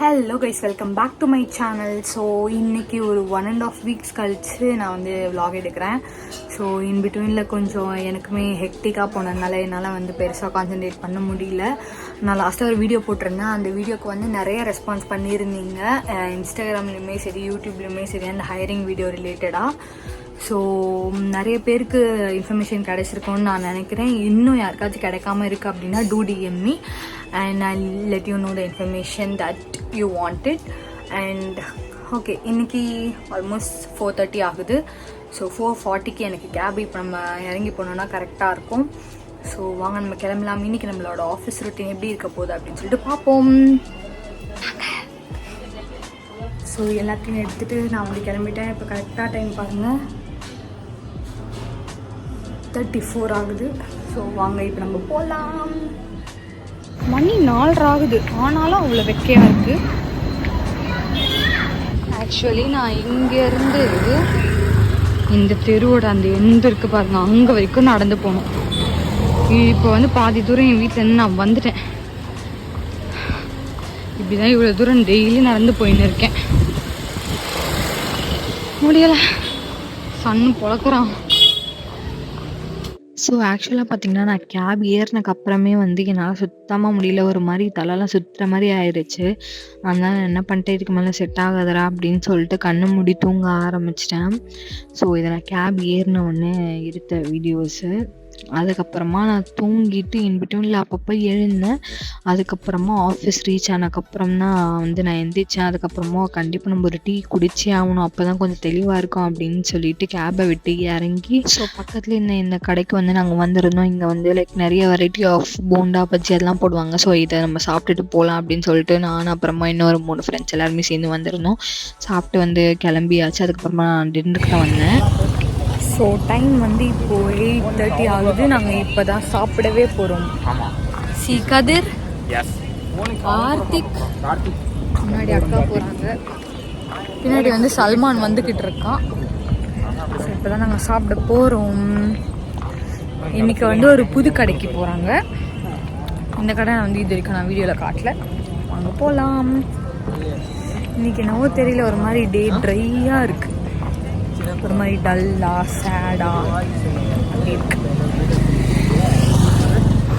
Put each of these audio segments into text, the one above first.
Hello guys, welcome back to my channel. So இன்றைக்கி ஒரு 1.5 weeks கழித்து நான் வந்து vlog எடுக்கிறேன். ஸோ இன் பிட்வீனில் கொஞ்சம் எனக்குமே ஹெக்டிக்காக போனதுனால என்னால் வந்து பெருசாக கான்சன்ட்ரேட் பண்ண முடியல. நான் லாஸ்ட்டாக ஒரு வீடியோ போட்டிருந்தேன். அந்த வீடியோக்கு வந்து நிறைய ரெஸ்பான்ஸ் பண்ணியிருந்தீங்க. இன்ஸ்டாகிராம்லேயுமே சரி, யூடியூப்லேயுமே சரி, அந்த ஹையரிங் வீடியோ ரிலேட்டடாக. ஸோ நிறைய பேருக்கு இன்ஃபர்மேஷன் கிடைச்சிருக்கோன்னு நான் நினைக்கிறேன். இன்னும் யாருக்காச்சும் கிடைக்காம இருக்குது அப்படின்னா two DM me and I'll let you know the information that you wanted. And okay, இன்றைக்கி ஆல்மோஸ்ட் 4:30 ஆகுது. ஸோ 4:40க்கு எனக்கு கேப் இப்போ நம்ம இறங்கி போனோன்னா கரெக்டாக இருக்கும். ஸோ வாங்க நம்ம கிளம்பலாம். இன்றைக்கி நம்மளோட ஆஃபீஸ் ரொட்டீன் எப்படி இருக்க போகுது அப்படின்னு சொல்லிட்டு பார்ப்போம். ஸோ எல்லாத்தையும் எடுத்துகிட்டு நான் வந்து கிளம்பிட்டேன். இப்போ கரெக்டாக டைம் பாருங்கள், 34 ஆகுது. ஸோ வாங்க இப்போ நம்ம போகலாம். மணி 4 ஆகுது, ஆனாலும் அவ்வளோ வெக்கையாக இருக்குது. ஆக்சுவலி நான் இங்கேருந்து இந்த தெருவோட அந்த எந்த இருக்குது பாருங்க, அங்கே வரைக்கும் நடந்து போகணும். இப்போ வந்து பாதி தூரம் என் வீட்டிலேருந்து நான் வந்துட்டேன். இப்படி தான் இவ்வளோ தூரம் டெய்லி நடந்து போயின்னு இருக்கேன். முடியலை, சன்னு பொழக்கிறான். ஸோ ஆக்சுவலாக பார்த்தீங்கன்னா, நான் கேப் ஏறினக்கு அப்புறமே வந்து என்னால் சுத்தமாக முடியல. ஒரு மாதிரி தலைலாம் சுற்றுற மாதிரி ஆயிடுச்சு. அதனால் என்ன பண்ணிட்டேன், இதுக்கு மேலே செட் ஆகாதரா அப்படின்னு சொல்லிட்டு கண்ணு மூடி தூங்க ஆரம்பிச்சிட்டேன். ஸோ இதை நான் கேப் ஏறின உடனே எடுத்த வீடியோஸு. அதுக்கப்புறமா நான் தூங்கிட்டு இன்பிட்வீனில் அப்பப்போ எழுந்தேன். அதுக்கப்புறமா ஆஃபீஸ் ரீச் ஆனதுக்கப்புறம் தான் வந்து நான் எந்திரிச்சேன். அதுக்கப்புறமா கண்டிப்பாக நம்ம ஒரு டீ குடிச்சே ஆகணும், அப்போ தான் கொஞ்சம் தெளிவாக இருக்கும் அப்படின்னு சொல்லிட்டு கேபை விட்டு இறங்கி ஸோ பக்கத்தில் இந்த கடைக்கு வந்து நாங்கள் வந்திருந்தோம். இங்கே வந்து லைக் நிறைய வெரைட்டி ஆஃப் போண்டா பஜ்ஜி அதெல்லாம் போடுவாங்க. ஸோ இதை நம்ம சாப்பிட்டுட்டு போகலாம் அப்படின்னு சொல்லிட்டு நான் அப்புறமா இன்னொரு 3 ஃப்ரெண்ட்ஸ் எல்லாருமே சேர்ந்து வந்திருந்தோம். சாப்பிட்டு வந்து கிளம்பியாச்சு. அதுக்கப்புறமா நான் டின்னருக்கு தான் வந்தேன். ஸோ டைம் வந்து இப்போது 8:30 ஆகுது. நாங்கள் இப்போ தான் சாப்பிடவே போகிறோம். சி கதிர், கார்த்திக், முன்னாடி அக்கா போகிறாங்க, பின்னாடி வந்து சல்மான் வந்துக்கிட்டு இருக்கான். ஸோ இப்போ தான் நாங்கள் சாப்பிட போகிறோம். இன்றைக்கி வந்து ஒரு புது கடைக்கு போகிறாங்க. இந்த கடை நான் வந்து இது வரைக்கும் நான் வீடியோவில் காட்டல. வாங்க போகலாம். இன்றைக்கி என்னவோ தெரியல, ஒரு மாதிரி டே ட்ரையாக இருக்குது, ஒரு மாதிரி டல்லா சேடா அப்படி இருக்கு.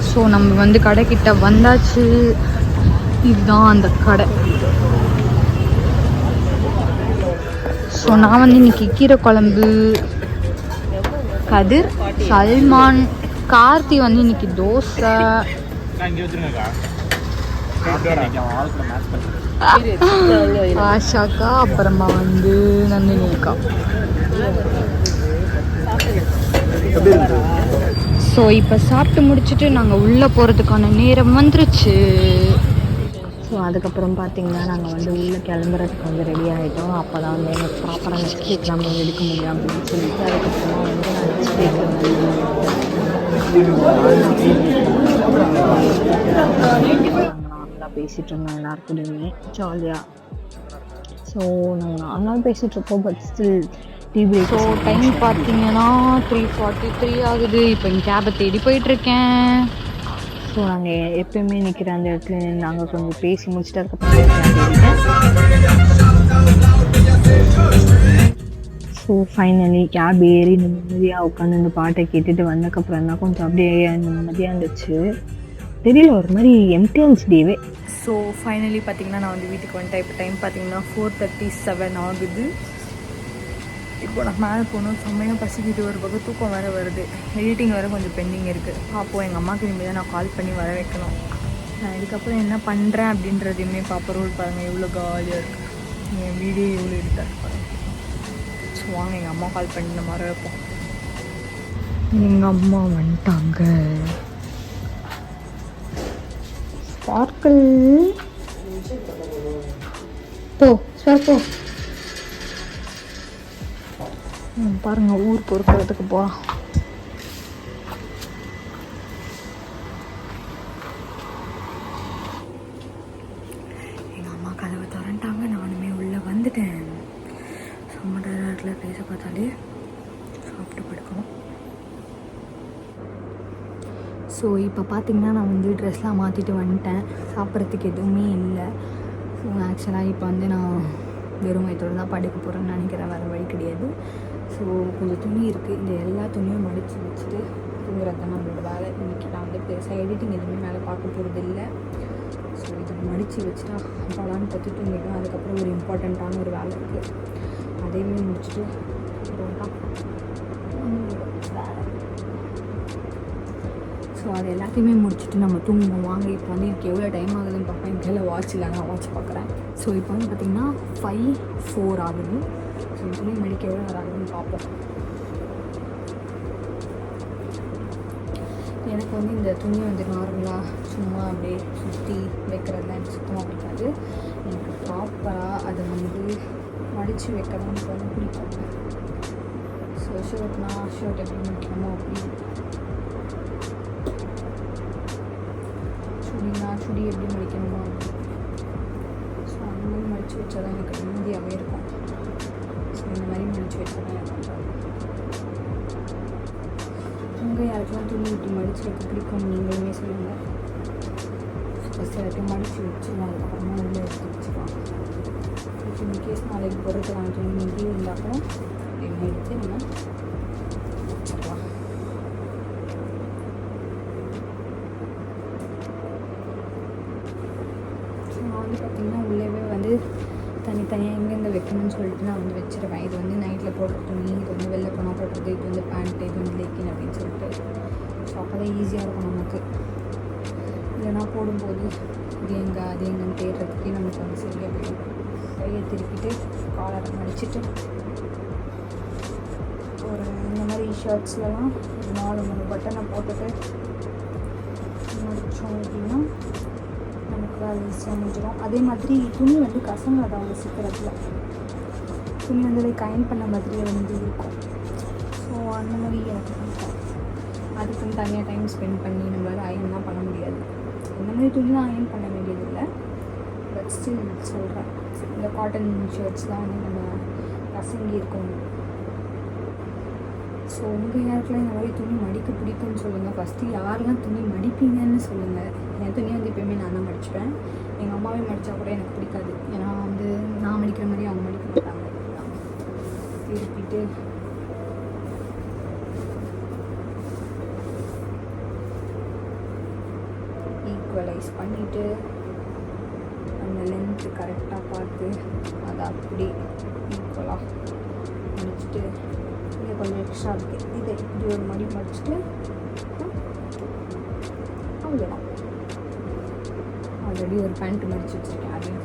ஸோ நம்ம வந்து கடைக்கிட்ட வந்தாச்சு. இதுதான் அந்த கடை. ஸோ நான் வந்து இன்னைக்கு கீரை குழம்பு, கதிர், சல்மான், கார்த்தி வந்து இன்னைக்கு தோசை, ஆஷாக்கா, அப்புறமா வந்து நந்தினி அக்கா. ஸோ இப்போ சாப்பிட்டு முடிச்சுட்டு நாங்கள் உள்ளே போகிறதுக்கான நேரம் வந்துருச்சு. ஸோ அதுக்கப்புறம் பார்த்திங்கன்னா நாங்கள் வந்து உள்ளே கிளம்புறதுக்கு வந்து ரெடி ஆகிட்டோம். அப்போ தான் வந்து எனக்கு ப்ராப்பராக நெக்ஸ்ட் வீக் நம்ம எடுக்க முடியும் அப்படின்னு சொல்லிட்டு அதுக்கப்புறமா வந்து நான் நெக்ஸ்ட் வீக் நார்மலாக பேசிகிட்டு இருந்தோம் எல்லாருக்கூடயுமே ஜாலியாக. ஸோ நாங்கள் நார்மலாக பேசிகிட்ருப்போம். But still tea break. So time பார்த்தீங்கன்னா 3:43 ஆகுது. இப்போ எங்கள் கேபை தேடி போயிட்டுருக்கேன். ஸோ நாங்கள் எப்பயுமே நிற்கிற அந்த இடத்துல நாங்கள் கொஞ்சம் பேசி முடிச்சுட்டு அதுக்கப்புறம் ஸோ ஃபைனலி கேப் ஏறி நிம்மதியாக உட்காந்து இந்த பாட்டை கேட்டுட்டு வந்ததுக்கப்புறம் தான் கொஞ்சம் அப்படியே நிம்மதியாக இருந்துச்சு. தெரியல, ஒரு மாதிரி எம்டிஎன்ஸ் டேவே. ஸோ ஃபைனலி பார்த்தீங்கன்னா நான் வந்து வீட்டுக்கு வந்துட்டேன். இப்போ டைம் பார்த்தீங்கன்னா 4:37 ஆகுது. இப்போ நான் மேலே போகணும். செம்மையாக பசிக்கிட்டு, ஒரு பக்கம் தூக்கம் வேறு வருது. எடிட்டிங் வேறு கொஞ்சம் பெண்டிங் இருக்குது. அப்போது எங்கள் அம்மாவுக்கு இனிமேல் தான் நான் கால் பண்ணி வர வைக்கணும். நான் இதுக்கப்புறம் என்ன பண்ணுறேன் அப்படின்றதையுமே பாப்பா ரோல் பாருங்கள், எவ்வளோ காலியாக இருக்குது. என் வீடியோ எவ்வளோ எடுத்தா இருப்பாங்க. ஸோ வாங்க எங்கள் அம்மா கால் பண்ணி நம்ம வர வைப்போம். எங்கள் அம்மா வந்துட்டாங்க. ஸ்பார்க்கிள் போ சார் போ. பாருங்கள், ஊர் பொறுக்கிறதுக்கு போகலாம். எங்கள் அம்மா கதவை திறந்துட்டாங்க. நானுமே உள்ளே வந்துட்டேன். செம்ம டயர்டில் பேச பார்த்தாலே சாப்பிட்டு படுக்கணும். ஸோ இப்போ பார்த்திங்கன்னா நான் வந்து ட்ரெஸ்லாம் மாற்றிட்டு வந்துட்டேன். சாப்பிட்றதுக்கு எதுவுமே இல்லை. ஸோ ஆக்சுவலாக இப்போ வந்து நான் வெறும் வயிற்றோடு தான் படுக்க போகிறேன்னு நினைக்கிறேன், வேறு வழி கிடையாது. ஸோ கொஞ்சம் துணி இருக்குது, இந்த எல்லா துணியும் மடித்து வச்சுட்டு தூங்குறது தான் நம்மளோட வேலை. இன்றைக்கி நான் வந்து பெருசாக எடிட்டிங் எதுவுமே மேலே பார்க்க போகிறது இல்லை. ஸோ இதை மடித்து வச்சுட்டா பலான்னு பற்றி தூங்கிடுவேன். அதுக்கப்புறம் ஒரு இம்பார்ட்டண்ட்டான ஒரு வேலை இருக்குது, அதையுமே முடிச்சுட்டு தான் வேலை. ஸோ அது எல்லாத்தையுமே முடிச்சுட்டு நம்ம தூங்குவோம். வாங்க இப்போ வந்து எனக்கு எவ்வளோ டைம் ஆகுதுன்னு பார்ப்பேன். என் கையில் வாட்ச் இல்லை, நான் வாட்ச் பார்க்குறேன். ஸோ இப்போ வந்து பார்த்திங்கன்னா 5:04 ஆகுது. ஸோ துணி மடிக்க எவ்வளோ நேரம் ஆகுதுன்னு பார்ப்போம். எனக்கு வந்து இந்த துணி வந்து நார்மலாக சும்மா அப்படியே சுற்றி வைக்கிறதுலாம் எனக்கு சுத்தமாக பிடிக்காது. எனக்கு ப்ராப்பராக அதை வந்து மடித்து வைக்கிறது எனக்கு வந்து பிடிக்கும். ஸோ ஷர்ட்னா ஷர்ட் எப்படி முடிக்கணுமோ அப்படி, சுடினா சுடி எப்படி மடிக்கணுமோ அப்படி. ஸோ அந்த மாதிரி மடித்து வச்சா தான் எனக்கு நிம்மதியாகவே இருக்கும். ஸோ இந்த மாதிரி மடித்து வச்சா தான் எனக்கு உங்கள் யாருக்கெல்லாம் துணி இப்படி மடித்து வைக்க பிடிக்கும் நீங்களுமே சொல்லுங்கள். ஃபஸ்ட்டு எல்லாத்தையும் மடித்து வச்சுருவோம், அதுக்கப்புறமா உள்ளே எடுத்து வச்சுருவாங்க. இப்போ இன்கேஸ் நாளைக்கு போடுறதுக்கான துணி மீதி இருந்தால் கூட என்ன எடுத்து நம்ம வச்சுக்கலாம். ஸோ நான் வந்து பார்த்திங்கன்னா உள்ளேவே வந்து தனித்தனியாக எங்கெங்கே வைக்கணும்னு சொல்லிட்டு நான் வந்து வச்சுருவேன். இது வந்து நைட்டில் போடுற துணி, இது வந்து வெளில போனால் போடுறது, இது வந்து பேண்ட்டு, இது வந்து லெக்கின் அப்படின்னு சொல்லிட்டு. ஸோ அப்போ தான் ஈஸியாக இருக்கும் நமக்கு. இல்லைனா போடும்போது இது எங்கே அது எங்கேன்னு தேடுறதுக்கே நமக்கு வந்து சரியாக போயிடும். கையை திருப்பிட்டு காலரை மடிச்சுட்டு ஒரு இந்த மாதிரி ஷர்ட்ஸ்லாம் 4-3 பட்டனை போட்டுட்டு முடித்தோம் அப்படின்னா நமக்கு வேலை ஈஸியாக முடிஞ்சிடும். அதே மாதிரி துணி வந்து கசங்காது அவங்க சீக்கிரத்தில். துணி வந்து அயன் பண்ண மாதிரியே வந்து இருக்கும். ஸோ அந்த மாதிரி எனக்கு பிடிக்கும். அதுக்குன்னு தனியாக டைம் ஸ்பெண்ட் பண்ணி நம்மளால் அயன்லாம் பண்ண முடியாது. இந்த மாதிரி துணிலாம் அயன் பண்ண வேண்டியதில்லை. பட் ஸ்டில் சொல்கிறேன், இந்த காட்டன் ஷர்ட்ஸ்லாம் வந்து நம்ம கசங்கி இருக்கும். ஸோ உங்கள் யாருக்கெல்லாம் இந்த மாதிரி துணி மடிக்க பிடிக்கும்னு சொல்லுங்கள். ஃபஸ்ட்டு யாரெல்லாம் துணி மடிப்பீங்கன்னு சொல்லுங்கள். என் துணி வந்து எப்போயுமே நான் தான் மடிச்சுப்பேன். எங்கள் அம்மாவே மடித்தா கூட எனக்கு பிடிக்காது. ஏன்னா வந்து நான் மடிக்கிற மாதிரி அவங்க மடிக்க மாட்டாங்க. திருப்பிட்டு ஈக்குவலைஸ் பண்ணிவிட்டு அந்த லென்த்து கரெக்டாக பார்த்து அதை அப்படி ஈக்குவலாக முடிச்சுட்டு இங்கே கொஞ்சம் எக்ஸ்ட்ரா இருக்குது, இதை இப்படி ஒரு மடி மடிச்சுட்டு அவ்வளோதான். ஆல்ரெடி ஒரு பேண்ட்டு மடித்து வச்சுருக்கேன், அதையும்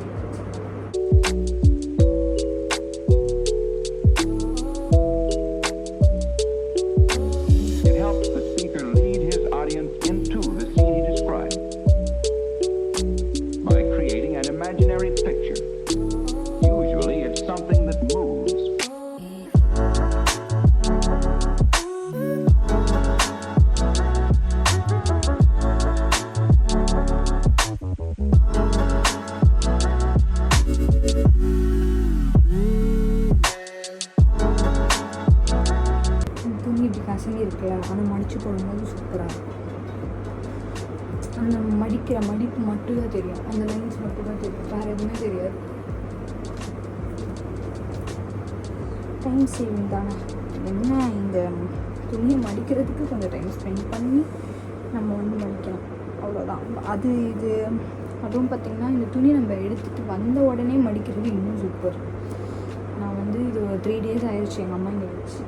இருக்குல்ல, ஆனால் மடித்து போடும்போது சூப்பராக இருக்கும். அந்த மடிக்கிற மடிப்பு மட்டும்தான் தெரியும், அந்த லைன்ஸ் மட்டும்தான் தெரியும், வேறு எதுவுமே தெரியாது. டைம் சேவிங் தானே. என்ன இந்த துணியை மடிக்கிறதுக்கு கொஞ்சம் டைம் ஸ்பெண்ட் பண்ணி நம்ம வந்து மடிக்கணும், அவ்வளோதான். அது இது அதுவும் பார்த்திங்கன்னா இந்த துணி நம்ம எடுத்துகிட்டு வந்த உடனே மடிக்கிறது இன்னும் சூப்பர். நான் வந்து இது ஒரு 3 days ஆயிடுச்சு எங்கள் அம்மா இங்கே வச்சு.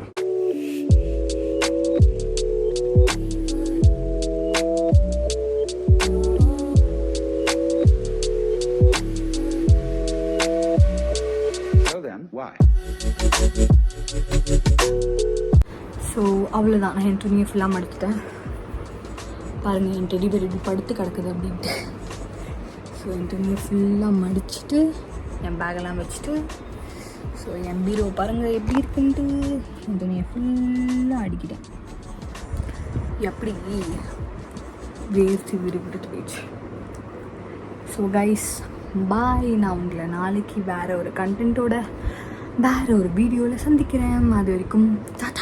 ஸோ அவ்வளோதான், நான் என் துணியை ஃபுல்லாக மடிச்சிட்டேன். பாருங்கள் என் டெடி பேர் இப்படி படுத்து கிடக்குது அப்படின்ட்டு. ஸோ என் துணியை ஃபுல்லாக மடிச்சுட்டு என் பேக்கெல்லாம் வச்சுட்டு, ஸோ என் பீரோ பாருங்கள் எப்படி இருக்குன்ட்டு என் துணியை ஃபுல்லாக அடிக்கிட்டேன். எப்படி வேஸ்ட்டு விடுபட்டு போயிடுச்சு. ஸோ கைஸ் பாய், நான் உங்களை நாளைக்கு வேறு ஒரு கண்டென்ட்டோட வேறு ஒரு வீடியோவில் சந்திக்கிறேன். அது வரைக்கும் டாடா.